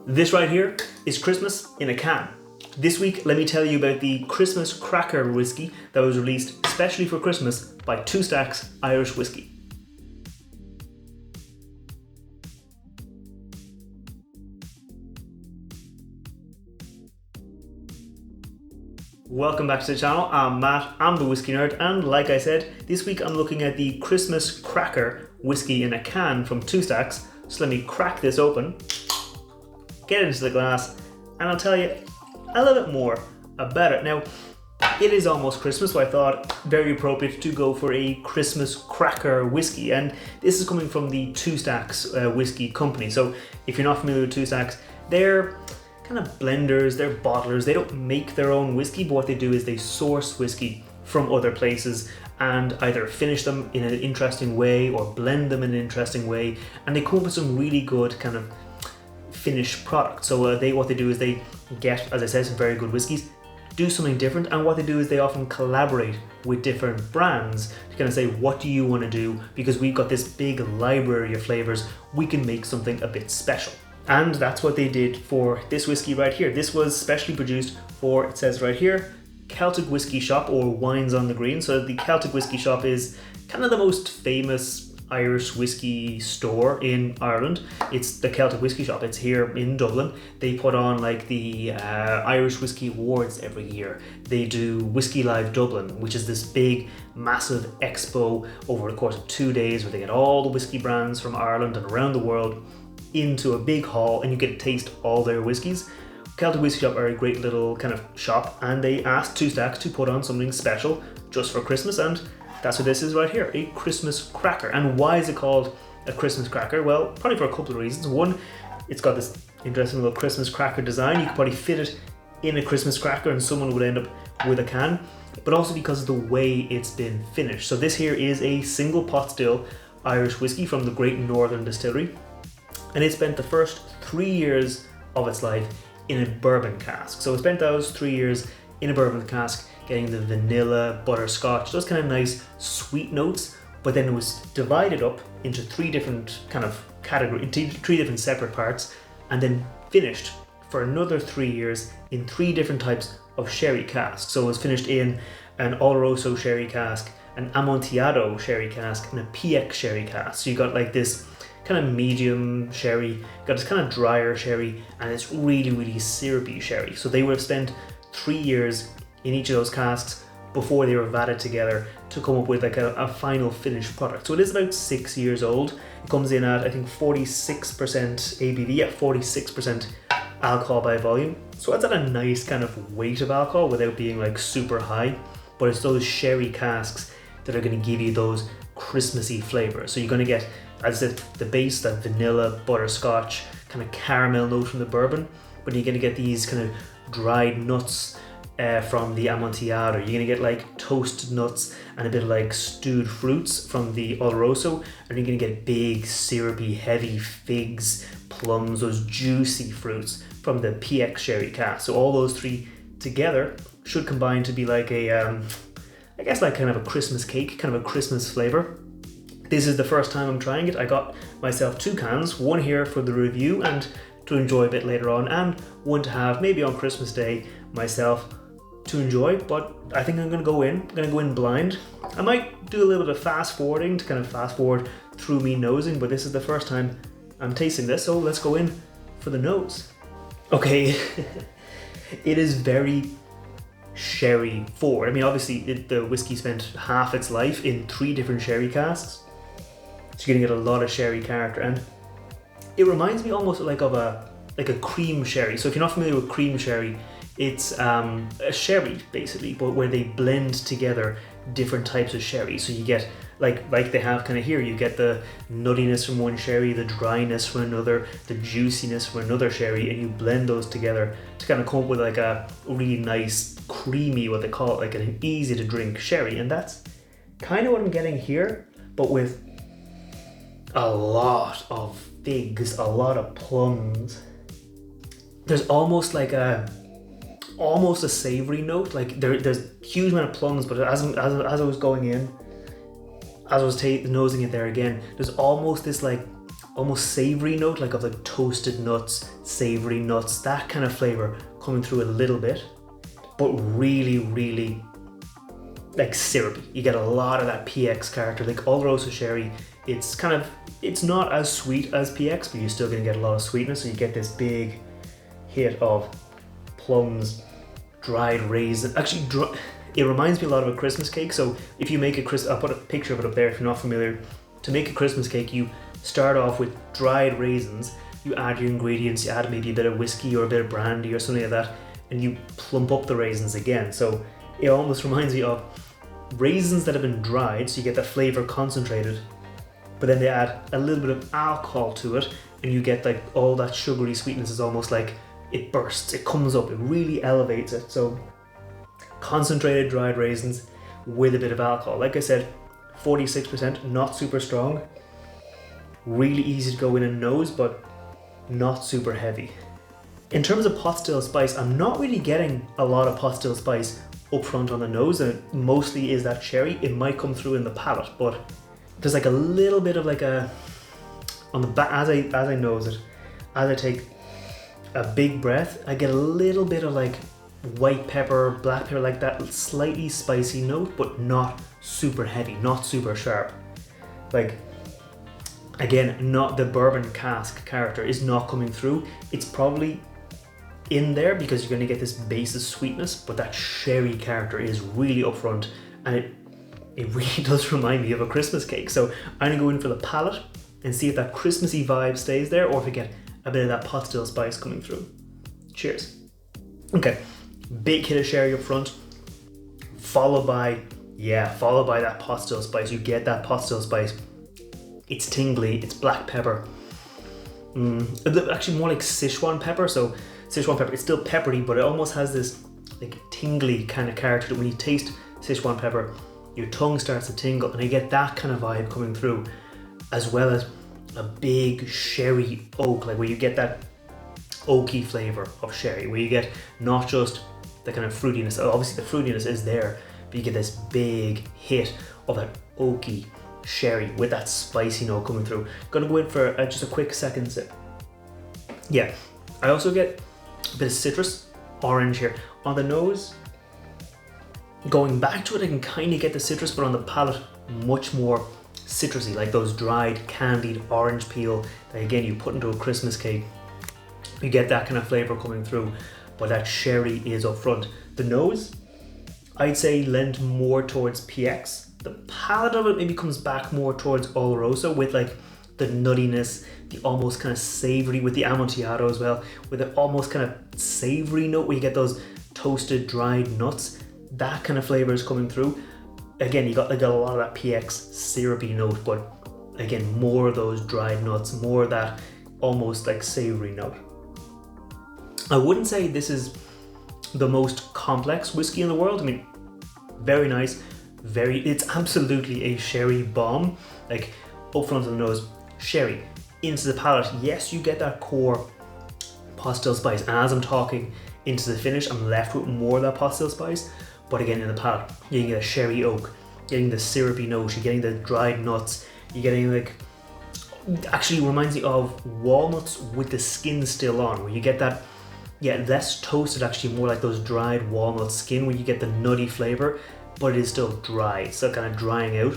This right here is Christmas in a can. This week, let me tell you about the Christmas Cracker whiskey that was released especially for Christmas by Two Stacks Irish Whiskey. Welcome back to the channel. I'm Matt, I'm the Whiskey Nerd, and like I said, this week I'm looking at the Christmas Cracker whiskey in a can from Two Stacks. So let me crack this open, get it into the glass, and I'll tell you a little bit more about it. Now, it is almost Christmas, so I thought very appropriate to go for a Christmas Cracker whiskey, and this is coming from the Two Stacks whiskey company. So if you're not familiar with Two Stacks, they're kind of blenders, they're bottlers. They don't make their own whiskey, but what they do is they source whiskey from other places and either finish them in an interesting way or blend them in an interesting way, and they come up with some really good kind of finished product. So what they do is they get, as I said, some very good whiskeys, do something different, and what they do is they often collaborate with different brands to kind of say, what do you want to do? Because we've got this big library of flavors, we can make something a bit special. And that's what they did for this whiskey right here. This was specially produced for, it says right here, Celtic Whiskey Shop, or Wines on the Green. So the Celtic Whiskey Shop is kind of the most famous Irish whiskey store in Ireland. It's the Celtic Whiskey Shop. It's here in Dublin. They put on like the Irish Whiskey Awards every year. They do Whiskey Live Dublin, which is this big, massive expo over the course of 2 days where they get all the whiskey brands from Ireland and around the world into a big hall, and you get to taste all their whiskies. Celtic Whiskey Shop are a great little kind of shop, and they asked Two Stacks to put on something special just for Christmas, and that's what this is right here, a Christmas Cracker. And why is it called a Christmas Cracker? Well, probably for a couple of reasons. One, it's got this interesting little Christmas cracker design. You could probably fit it in a Christmas cracker and someone would end up with a can, but also because of the way it's been finished. So this here is a single pot still Irish whiskey from the Great Northern Distillery, and it spent the first 3 years of its life in a bourbon cask. So it spent those 3 years in a bourbon cask, getting the vanilla, butterscotch, those kind of nice sweet notes, but then it was divided up into three different kind of categories, three different separate parts, and then finished for another 3 years in three different types of sherry casks. So it was finished in an Oloroso sherry cask, an Amontillado sherry cask, and a PX sherry cask. So you got like this kind of medium sherry, got this kind of drier sherry, and it's really, really syrupy sherry. So they would have spent 3 years in each of those casks before they were vatted together to come up with like a final finished product. So it is about 6 years old. It comes in at, I think, 46% ABV, at 46% alcohol by volume. So that's at a nice kind of weight of alcohol without being like super high, but it's those sherry casks that are going to give you those Christmassy flavors. So you're going to get, as I said, the base, that vanilla, butterscotch, kind of caramel note from the bourbon, but you're going to get these kind of dried nuts from the Amontillado. You're going to get like toasted nuts and a bit of like stewed fruits from the Oloroso, and you're going to get big, syrupy, heavy figs, plums, those juicy fruits from the PX sherry cask. So all those three together should combine to be like a, I guess like kind of a Christmas cake, kind of a Christmas flavor. This is the first time I'm trying it. I got myself 2 cans, one here for the review and to enjoy a bit later on, and one to have maybe on Christmas Day myself to enjoy, but I think I'm going to go in blind. I might do a little bit of fast forwarding to kind of fast forward through me nosing, but this is the first time I'm tasting this, so let's go in for the nose. Okay, it is very sherry forward. I mean, obviously the whiskey spent half its life in 3 different sherry casks, so you're gonna get a lot of sherry character, and it reminds me almost like of a cream sherry. So if you're not familiar with cream sherry, it's a sherry basically, but where they blend together different types of sherry. So you get like they have kind of here, you get the nuttiness from one sherry, the dryness from another, the juiciness from another sherry, and you blend those together to kind of come up with like a really nice creamy, what they call it, like an easy to drink sherry. And that's kind of what I'm getting here, but with a lot of figs, a lot of plums. There's almost like a savoury note. Like there's a huge amount of plums, but as I was going in, as I was nosing it there again, there's almost this like almost savoury note, like of like toasted nuts, savoury nuts, that kind of flavour coming through a little bit, but really, really like syrupy. You get a lot of that PX character, like Oloroso sherry. It's not as sweet as PX, but you're still gonna get a lot of sweetness. So you get this big hit of plums, dried raisin. Actually, it reminds me a lot of a Christmas cake. So if you make I'll put a picture of it up there if you're not familiar. To make a Christmas cake, you start off with dried raisins. You add your ingredients, you add maybe a bit of whiskey or a bit of brandy or something like that, and you plump up the raisins again. So it almost reminds me of raisins that have been dried, so you get that flavor concentrated, but then they add a little bit of alcohol to it, and you get like all that sugary sweetness is almost like it bursts, it comes up, it really elevates it. So concentrated dried raisins with a bit of alcohol. Like I said, 46%, not super strong, really easy to go in and nose, but not super heavy. In terms of pot still spice, I'm not really getting a lot of pot still spice up front on the nose, and it mostly is that cherry. It might come through in the palate, but there's like a little bit of like a, on the back, as I nose it, as I take a big breath, I get a little bit of like white pepper, black pepper, like that slightly spicy note, but not super heavy, not super sharp. Like, again, not the bourbon cask character is not coming through. It's probably in there because you're going to get this base of sweetness, but that sherry character is really upfront, and it really does remind me of a Christmas cake. So I'm going to go in for the palate and see if that Christmassy vibe stays there, or if we get a bit of that pot still spice coming through. Cheers. Okay, big hit of sherry up front, followed by that pot still spice. You get that pot still spice. It's tingly, it's black pepper. Actually more like Sichuan pepper. So Sichuan pepper, it's still peppery, but it almost has this like tingly kind of character that when you taste Sichuan pepper, your tongue starts to tingle, and I get that kind of vibe coming through, as well as a big sherry oak, like where you get that oaky flavor of sherry, where you get not just the kind of fruitiness, obviously the fruitiness is there, but you get this big hit of that oaky sherry with that spicy note coming through. Gonna go in for just a quick second sip. Yeah, I also get a bit of citrus, orange here. On the nose, going back to it, I can kind of get the citrus, but on the palate, much more citrusy, like those dried candied orange peel that again you put into a Christmas cake. You get that kind of flavor coming through, but that sherry is up front. The nose, I'd say lend more towards PX. The palate of it maybe comes back more towards Oloroso, with like the nuttiness, the almost kind of savory, with the Amontillado as well, with an almost kind of savory note where you get those toasted dried nuts. That kind of flavor is coming through. Again, you got a lot of that PX syrupy note, but again, more of those dried nuts, more of that almost like savory note. I wouldn't say this is the most complex whiskey in the world. I mean, very nice, it's absolutely a sherry bomb. Like up front of the nose, sherry. Into the palate, yes, you get that core pot still spice, and as I'm talking into the finish, I'm left with more of that pot still spice. But again, in the palate, you're getting a sherry oak, getting the syrupy note, you're getting the dried nuts, you're getting like, actually reminds me of walnuts with the skin still on, where you get that, less toasted, actually more like those dried walnut skin, where you get the nutty flavor, but it is still dry, it's still kind of drying out.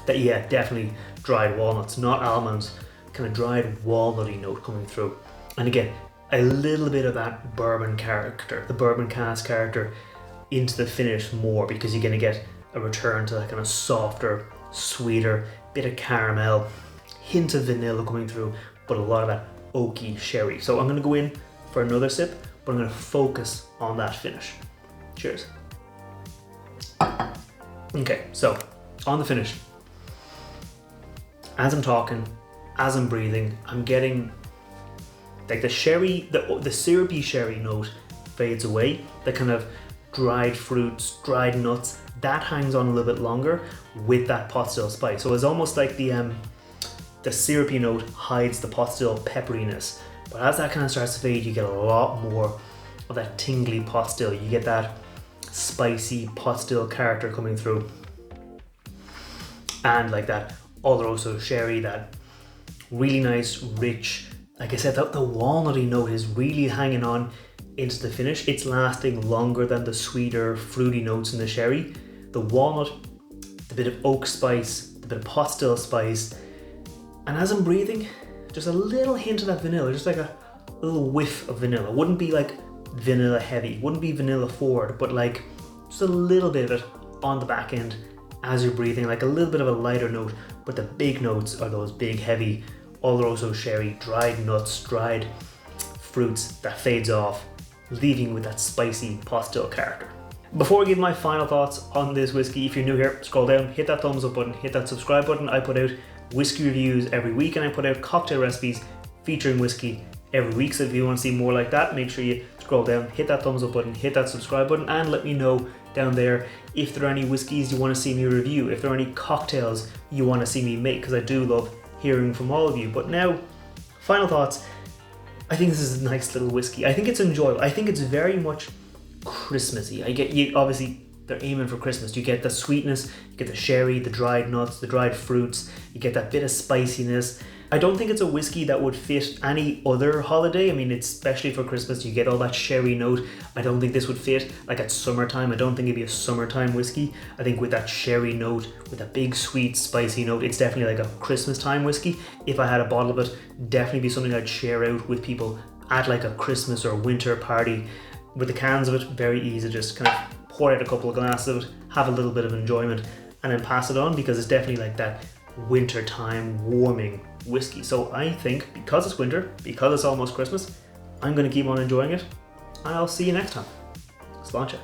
That, definitely dried walnuts, not almonds, kind of dried walnutty note coming through. And again, a little bit of that bourbon character, the bourbon cask character, into the finish more, because you're going to get a return to that kind of softer, sweeter, bit of caramel, hint of vanilla coming through, but a lot of that oaky sherry. So I'm going to go in for another sip, but I'm going to focus on that finish. Cheers. Okay, so on the finish, as I'm talking, as I'm breathing, I'm getting like the sherry, the syrupy sherry note fades away. The kind of dried fruits, dried nuts, that hangs on a little bit longer with that pot still spice. So it's almost like the syrupy note hides the pot still pepperiness. But as that kind of starts to fade, you get a lot more of that tingly pot still. You get that spicy pot still character coming through. And like that Oloroso sherry, that Really nice, rich. Like I said, the walnutty note is really hanging on into the finish. It's lasting longer than the sweeter, fruity notes in the sherry. The walnut, the bit of oak spice, the bit of pot still spice, and as I'm breathing, just a little hint of that vanilla, just like a little whiff of vanilla. Wouldn't be like vanilla heavy, wouldn't be vanilla forward, but like just a little bit of it on the back end as you're breathing, like a little bit of a lighter note, but the big notes are those big, heavy Oloroso sherry, dried nuts, dried fruits that fades off, leaving with that spicy pot still character. Before I give my final thoughts on this whiskey, if you're new here, scroll down, hit that thumbs up button, hit that subscribe button. I put out whiskey reviews every week, and I put out cocktail recipes featuring whiskey every week. So if you want to see more like that, make sure you scroll down, hit that thumbs up button, hit that subscribe button, and let me know down there if there are any whiskeys you want to see me review, if there are any cocktails you want to see me make, because I do love hearing from all of you. But now, final thoughts. I think this is a nice little whiskey. I think it's enjoyable. I think it's very much Christmassy. Obviously they're aiming for Christmas. You get the sweetness, you get the sherry, the dried nuts, the dried fruits, you get that bit of spiciness. I don't think it's a whiskey that would fit any other holiday. I mean, it's especially for Christmas, you get all that sherry note. I don't think this would fit like at summertime. I don't think it'd be a summertime whiskey. I think with that sherry note, with a big sweet spicy note, it's definitely like a Christmas time whiskey. If I had a bottle of it, definitely be something I'd share out with people at like a Christmas or winter party. With the cans of it, very easy, just kind of pour out a couple of glasses of it, have a little bit of enjoyment, and then pass it on, because it's definitely like that winter time warming whiskey. So I think because it's winter, because it's almost Christmas, I'm going to keep on enjoying it, and I'll see you next time. Sláinte.